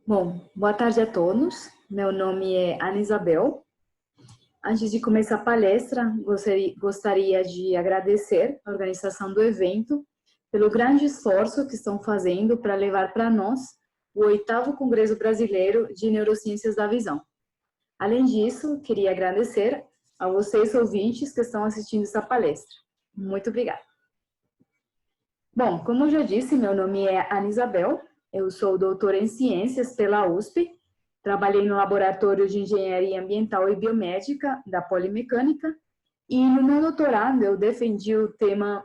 Bom, boa tarde a todos. Meu nome é Ana Isabel. Antes de começar a palestra, gostaria de agradecer a organização do evento pelo grande esforço que estão fazendo para levar para nós o 8º Congresso Brasileiro de Neurociências da Visão. Além disso, queria agradecer a vocês, ouvintes, que estão assistindo essa palestra. Muito obrigada. Bom, como eu já disse, meu nome é Ana Isabel. Eu sou doutora em Ciências pela USP, trabalhei no Laboratório de Engenharia Ambiental e Biomédica da Polimecânica e no meu doutorado eu defendi o tema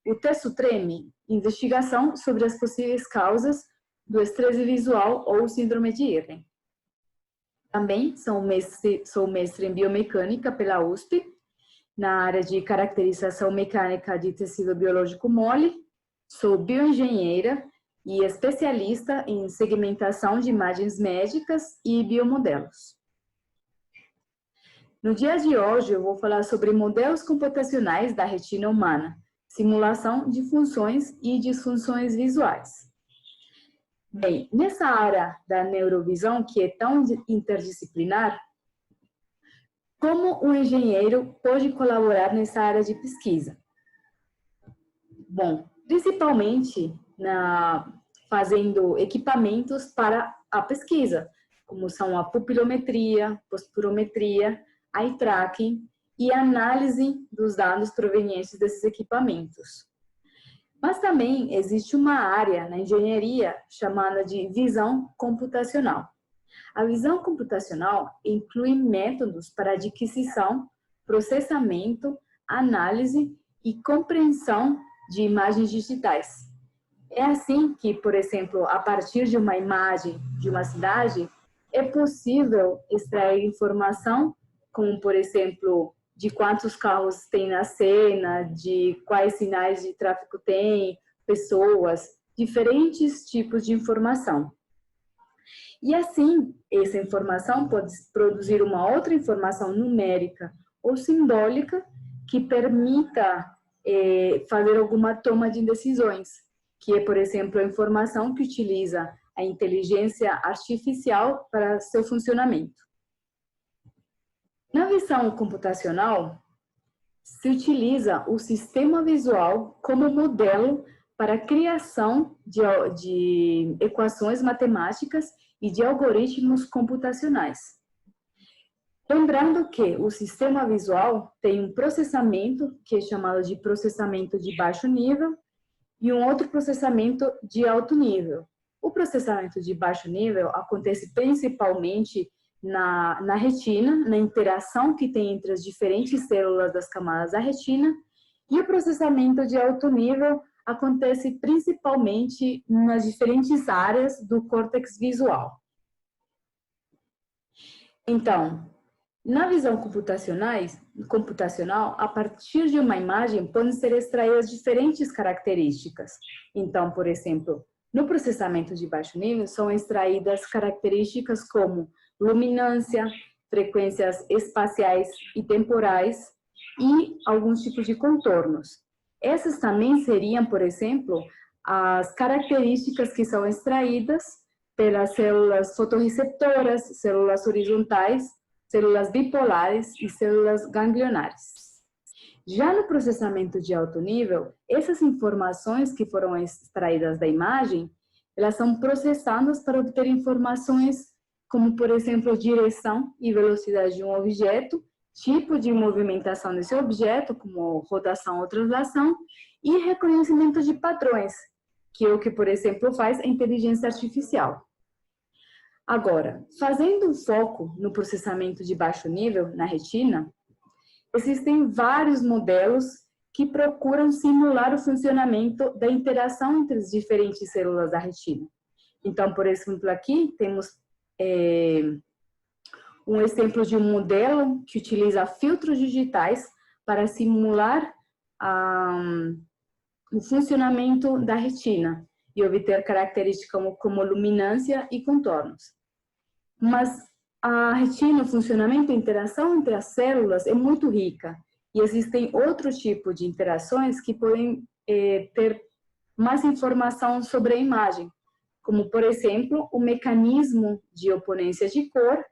o texto TREME, investigação sobre as possíveis causas do estresse visual ou síndrome de Irlen. Também sou mestre em Biomecânica pela USP, na área de caracterização mecânica de tecido biológico mole, sou bioengenheira e especialista em segmentação de imagens médicas e biomodelos. No dia de hoje, eu vou falar sobre modelos computacionais da retina humana, simulação de funções e disfunções visuais. Bem, nessa área da neurovisão, que é tão interdisciplinar, como um engenheiro pode colaborar nessa área de pesquisa? Bom, principalmente fazendo equipamentos para a pesquisa, como são a pupilometria, posturometria, eye tracking e análise dos dados provenientes desses equipamentos. Mas também existe uma área na engenharia chamada de visão computacional. A visão computacional inclui métodos para adquisição, processamento, análise e compreensão de imagens digitais. É assim que, por exemplo, a partir de uma imagem de uma cidade, é possível extrair informação, como, por exemplo, de quantos carros tem na cena, de quais sinais de tráfego tem, pessoas, diferentes tipos de informação. E assim, essa informação pode produzir uma outra informação numérica ou simbólica que permita fazer alguma toma de decisões, que é, por exemplo, a informação que utiliza a inteligência artificial para seu funcionamento. Na visão computacional, se utiliza o sistema visual como modelo para a criação de equações matemáticas e de algoritmos computacionais. Lembrando que o sistema visual tem um processamento, que é chamado de processamento de baixo nível, e um outro processamento de alto nível. O processamento de baixo nível acontece principalmente na retina, na interação que tem entre as diferentes células das camadas da retina, e o processamento de alto nível acontece principalmente nas diferentes áreas do córtex visual. Então, na visão computacional, a partir de uma imagem podem ser extraídas diferentes características. Então, por exemplo, no processamento de baixo nível são extraídas características como luminância, frequências espaciais e temporais e alguns tipos de contornos. Essas também seriam, por exemplo, as características que são extraídas pelas células fotorreceptoras, células horizontais, células bipolares e células ganglionares. Já no processamento de alto nível, essas informações que foram extraídas da imagem, elas são processadas para obter informações como, por exemplo, direção e velocidade de um objeto, tipo de movimentação desse objeto, como rotação ou translação, e reconhecimento de padrões, que é o que, por exemplo, faz a inteligência artificial. Agora, fazendo um foco no processamento de baixo nível, na retina, existem vários modelos que procuram simular o funcionamento da interação entre as diferentes células da retina. Então, por exemplo, aqui temos um exemplo de um modelo que utiliza filtros digitais para simular o funcionamento da retina e obter características como luminância e contornos. Mas a retina, o funcionamento e a interação entre as células é muito rica e existem outros tipos de interações que podem ter mais informação sobre a imagem, como, por exemplo, o mecanismo de oponência de cor,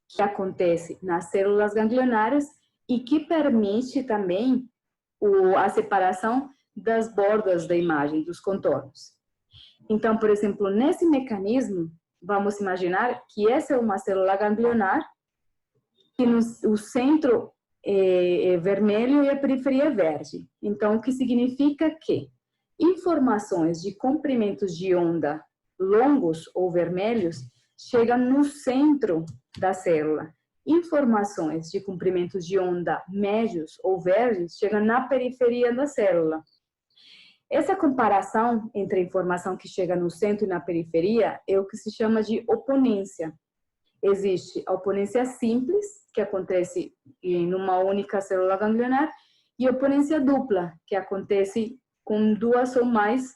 que acontece nas células ganglionares e que permite também a separação das bordas da imagem, dos contornos. Então, por exemplo, nesse mecanismo, vamos imaginar que essa é uma célula ganglionar, que o centro é vermelho e a periferia é verde. Então, o que significa que informações de comprimentos de onda longos ou vermelhos chegam no centro da célula. Informações de comprimentos de onda médios ou verdes chegam na periferia da célula. Essa comparação entre a informação que chega no centro e na periferia é o que se chama de oponência. Existe a oponência simples, que acontece em uma única célula ganglionar, e a oponência dupla, que acontece com duas ou mais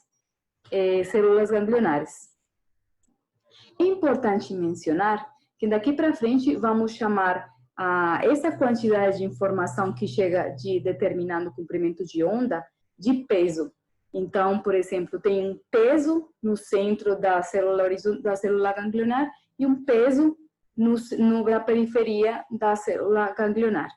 células ganglionares. É importante mencionar que daqui para frente vamos chamar essa quantidade de informação que chega de determinado comprimento de onda de peso. Então, por exemplo, tem um peso no centro da célula ganglionar e um peso na periferia da célula ganglionar.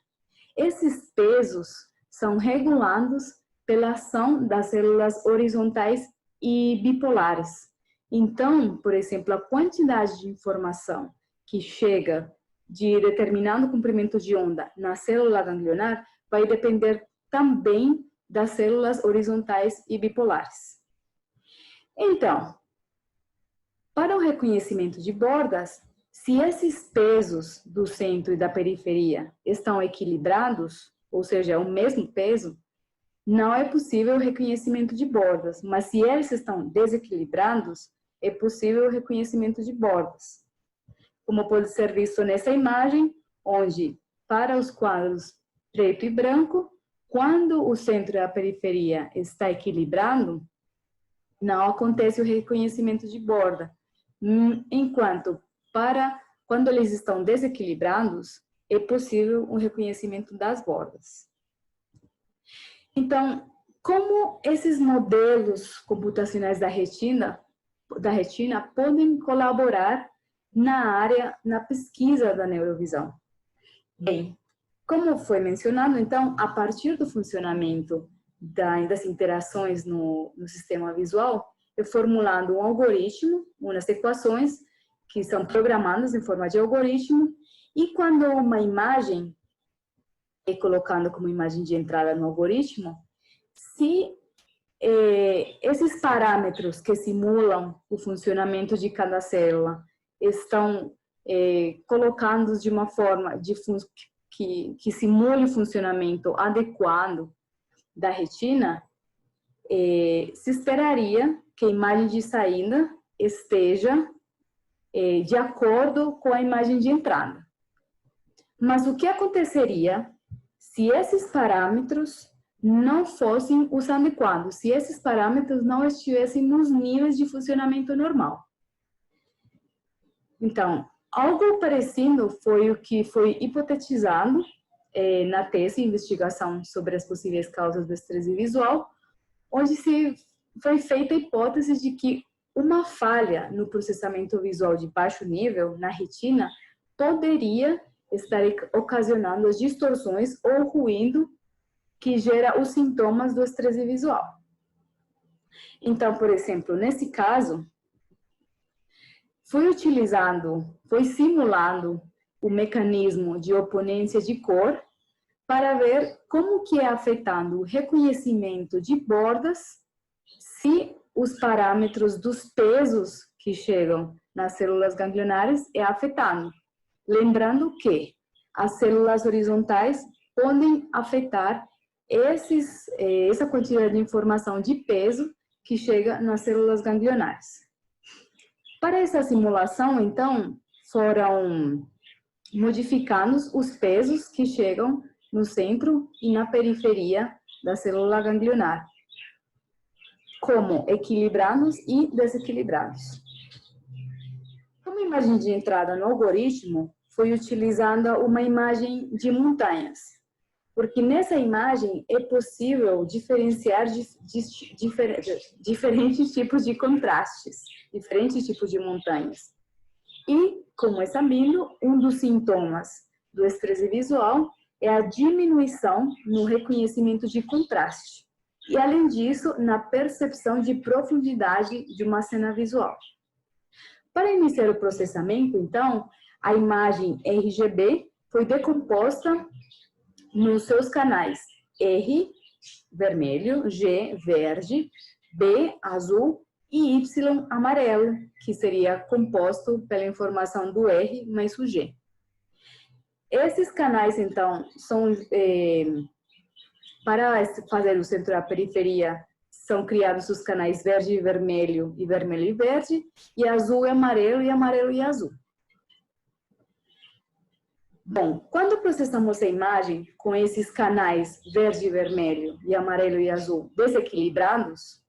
Esses pesos são regulados pela ação das células horizontais e bipolares. Então, por exemplo, a quantidade de informação que chega de determinado comprimento de onda na célula ganglionar vai depender também das células horizontais e bipolares. Então, para o reconhecimento de bordas, se esses pesos do centro e da periferia estão equilibrados, ou seja, é o mesmo peso, não é possível o reconhecimento de bordas, mas se eles estão desequilibrados, é possível o reconhecimento de bordas. Como pode ser visto nessa imagem, onde, para os quadros preto e branco, quando o centro e a periferia está equilibrado, não acontece o reconhecimento de borda. Enquanto, quando eles estão desequilibrados, é possível o reconhecimento das bordas. Então, como esses modelos computacionais da retina podem colaborar na pesquisa da neurovisão? Bem, como foi mencionado, então, a partir do funcionamento das interações no sistema visual, é formulado um algoritmo, umas equações que são programadas em forma de algoritmo, e quando uma imagem é colocada como imagem de entrada no algoritmo, se esses parâmetros que simulam o funcionamento de cada célula estão colocados de uma forma que simule o funcionamento adequado da retina, se esperaria que a imagem de saída esteja de acordo com a imagem de entrada. Mas o que aconteceria se esses parâmetros não fossem os adequados, se esses parâmetros não estivessem nos níveis de funcionamento normal? Então, algo parecido foi o que foi hipotetizado na tese de investigação sobre as possíveis causas do estresse visual, onde se foi feita a hipótese de que uma falha no processamento visual de baixo nível na retina poderia estar ocasionando as distorções ou ruído que gera os sintomas do estresse visual. Então, por exemplo, nesse caso, foi simulado o mecanismo de oponência de cor para ver como que é afetando o reconhecimento de bordas se os parâmetros dos pesos que chegam nas células ganglionares é afetado. Lembrando que as células horizontais podem afetar essa quantidade de informação de peso que chega nas células ganglionares. Para essa simulação, então, foram modificados os pesos que chegam no centro e na periferia da célula ganglionar, como equilibrados e desequilibrados. Como imagem de entrada no algoritmo, foi utilizada uma imagem de montanhas. porque nessa imagem é possível diferenciar diferentes tipos de contrastes, diferentes tipos de montanhas. E, como é sabido, um dos sintomas do estresse visual é a diminuição no reconhecimento de contraste. E, além disso, na percepção de profundidade de uma cena visual. Para iniciar o processamento, então, a imagem RGB foi decomposta nos seus canais R, vermelho, G, verde, B, azul e Y, amarelo, que seria composto pela informação do R mais o G. Esses canais, então, são, para fazer o centro e a periferia, são criados os canais verde e vermelho e verde, e azul e amarelo e azul. Bom, quando processamos a imagem com esses canais verde e vermelho e amarelo e azul desequilibrados,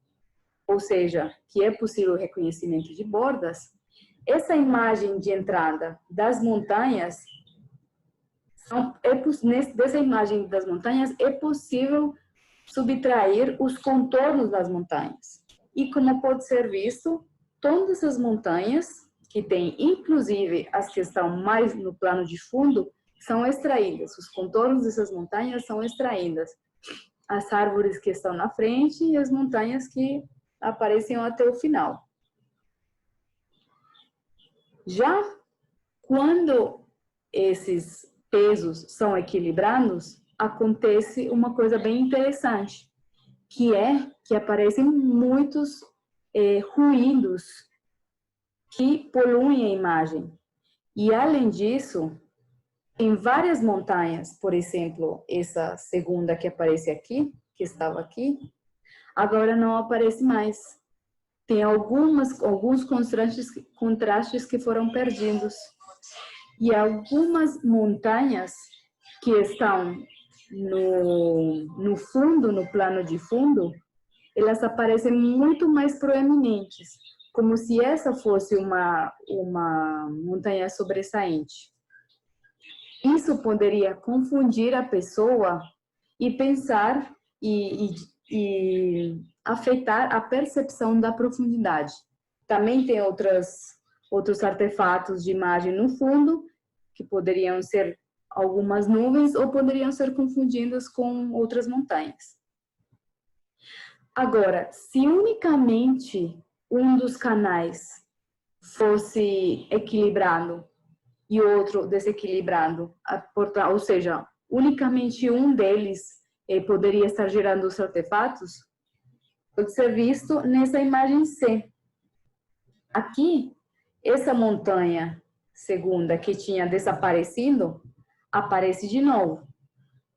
ou seja, que é possível o reconhecimento de bordas, essa imagem de entrada das montanhas, dessa imagem das montanhas é possível subtrair os contornos das montanhas. E como pode ser visto, todas as montanhas, que tem inclusive as que estão mais no plano de fundo, são extraídas. Os contornos dessas montanhas são extraídas. As árvores que estão na frente e as montanhas que aparecem até o final. Já quando esses pesos são equilibrados, acontece uma coisa bem interessante, que é que aparecem muitos ruídos que poluem a imagem. E, além disso, em várias montanhas, por exemplo, essa segunda que aparece aqui, que estava aqui, agora não aparece mais. Tem alguns contrastes que foram perdidos. E algumas montanhas que estão no fundo, no plano de fundo, elas aparecem muito mais proeminentes, como se essa fosse uma montanha sobressaente. Isso poderia confundir a pessoa e pensar e afetar a percepção da profundidade. Também tem outros artefatos de imagem no fundo, que poderiam ser algumas nuvens ou poderiam ser confundidas com outras montanhas. Agora, se unicamente um dos canais fosse equilibrado e outro desequilibrado, ou seja, unicamente um deles poderia estar gerando os artefatos, pode ser visto nessa imagem C. Aqui, essa montanha segunda que tinha desaparecido, aparece de novo.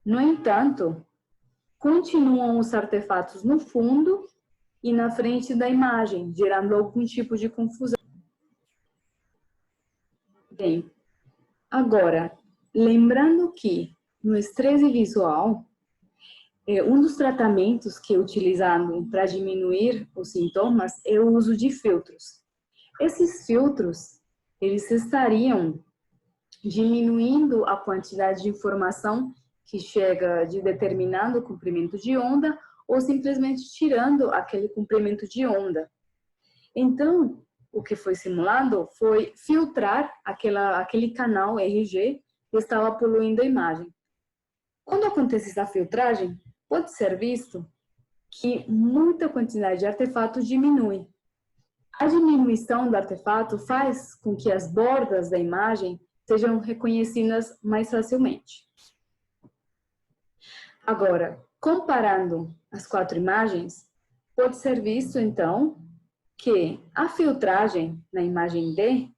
No entanto, continuam os artefatos no fundo e na frente da imagem, gerando algum tipo de confusão. Bem, agora, lembrando que no estresse visual, um dos tratamentos que é utilizado para diminuir os sintomas é o uso de filtros. Esses filtros, eles estariam diminuindo a quantidade de informação que chega de determinado comprimento de onda ou simplesmente tirando aquele comprimento de onda. Então, o que foi simulado foi filtrar aquele canal RG que estava poluindo a imagem. Quando acontece essa filtragem, pode ser visto que muita quantidade de artefatos diminui. A diminuição do artefato faz com que as bordas da imagem sejam reconhecidas mais facilmente. Agora, comparando as 4 imagens, pode ser visto, então, que a filtragem na imagem D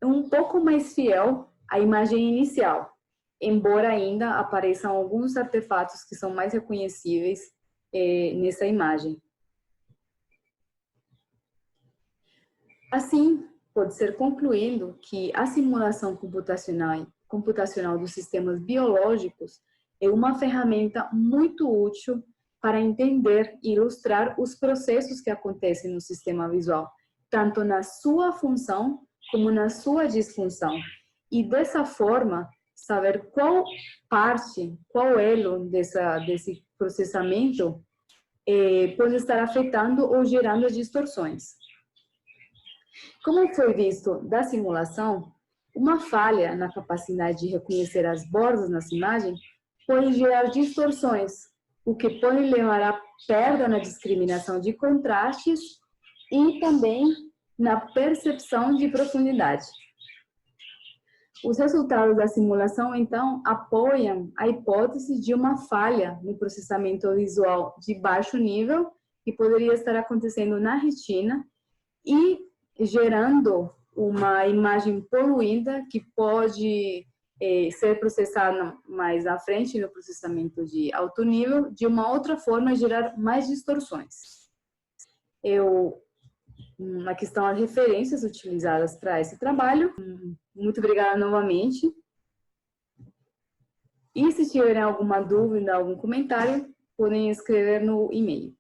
é um pouco mais fiel à imagem inicial, embora ainda apareçam alguns artefatos que são mais reconhecíveis nessa imagem. Assim, pode ser concluído que a simulação computacional dos sistemas biológicos é uma ferramenta muito útil para entender e ilustrar os processos que acontecem no sistema visual, tanto na sua função como na sua disfunção. E dessa forma, saber qual parte, qual elo desse processamento pode estar afetando ou gerando distorções. Como foi visto da simulação, uma falha na capacidade de reconhecer as bordas nas imagens pode gerar distorções, o que pode levar à perda na discriminação de contrastes e também na percepção de profundidade. Os resultados da simulação, então, apoiam a hipótese de uma falha no processamento visual de baixo nível, que poderia estar acontecendo na retina e gerando uma imagem poluída que pode ser processada mais à frente no processamento de alto nível, de uma outra forma, gerar mais distorções. Aqui estão as referências utilizadas para esse trabalho. Muito obrigada novamente. E se tiverem alguma dúvida, algum comentário, podem escrever no e-mail.